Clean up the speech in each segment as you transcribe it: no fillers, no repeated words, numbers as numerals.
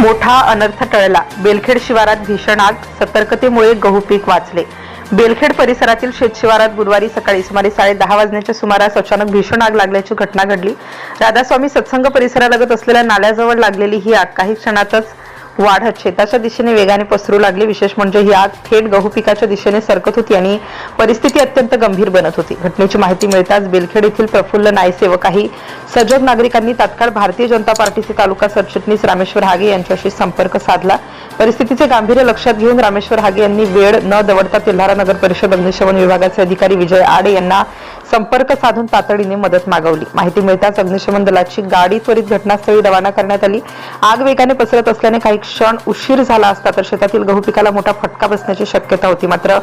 मोठा अनर्थ टळला. बेलखेड शिवारात भीषण आग, सतर्कतेमुळे गहू पीक वाचले. बेलखेड परिसरातील शेतशिवारात गुरुवारी सकाळी सुमारे 10:30 वाजण्याच्या सुमारास अचानक भीषण आग लागल्याची घटना घडली. राधास्वामी सत्संग परिसरालगत असलेल्या नाल्याजवळ लागलेली ही आग काही क्षणातच वाढत शेताच्या दिशेने वेगाने पसरू लागली. विशेष म्हणजे ही आग थेट गहू पिकाच्या दिशेने सरकत होती आणि परिस्थिती अत्यंत गंभीर बनत होती. घटनेची माहिती मिळताच बेलखेड येथील प्रफुल्ल नायसे व काही सजग नागरिकांनी तात्काळ भारतीय जनता पार्टीचे तालुका सरचिटणीस रामेश्वर हागे यांच्याशी संपर्क साधला. परिस्थितीचे गांभीर्य लक्षात घेऊन रामेश्वर हागे यांनी वेळ न दवडता तेल्हारा नगर परिषद अग्निशमन विभागाचे अधिकारी विजय आडे यांना संपर्क साधून तातडीने मदत मागवली. माहिती मिळताच अग्निशमन दलाची गाडी त्वरित घटनास्थळी रवाना करण्यात आली. आग वेगाने पसरत असल्याने काही क्षण उशीर झाला असता तर शेतातील गहू पिकाला मोठा फटका बसण्याची शक्यता होती. मात्र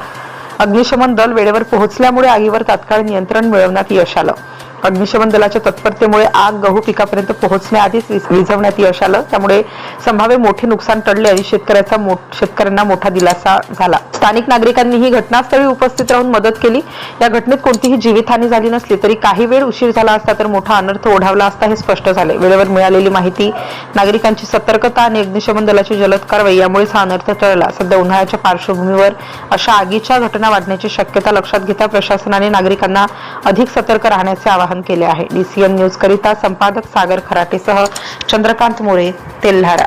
अग्निशमन दल वेळेवर पोहोचल्यामुळे आगीवर तात्काळ नियंत्रण मिळवण्यात यश आलं. अग्निशमन दलाच्या तत्परतेमुळे आग गहू पिकापर्यंत पोहोचण्याआधीच विझवण्यात यश आलं. त्यामुळे संभाव्य मोठे नुकसान टळले आणि शेतकऱ्यांना मोठा दिलासा झाला. स्थानिक नागरिकांनीही घटनास्थळी उपस्थित राहून मदत केली. या घटनेत कोणतीही जीवितहानी झाली नसली तरी काही वेळ उशीर झाला असता तर मोठा अनर्थ ओढावला असता हे स्पष्ट झाले. वेळेवर मिळालेली माहिती, नागरिकांची सतर्कता आणि अग्निशमन दलाची जलद कारवाई यामुळेच हा अनर्थ टळला. सध्या उन्हाळ्याच्या पार्श्वभूमीवर अशा आगीच्या घटना वाढण्याची शक्यता लक्षात घेता प्रशासनाने नागरिकांना अधिक सतर्क राहण्याचे आवाहन केले आहे. DCN न्यूज करिता संपादक सागर खराटेसह चंद्रकांत मोरे, तेल्हारा.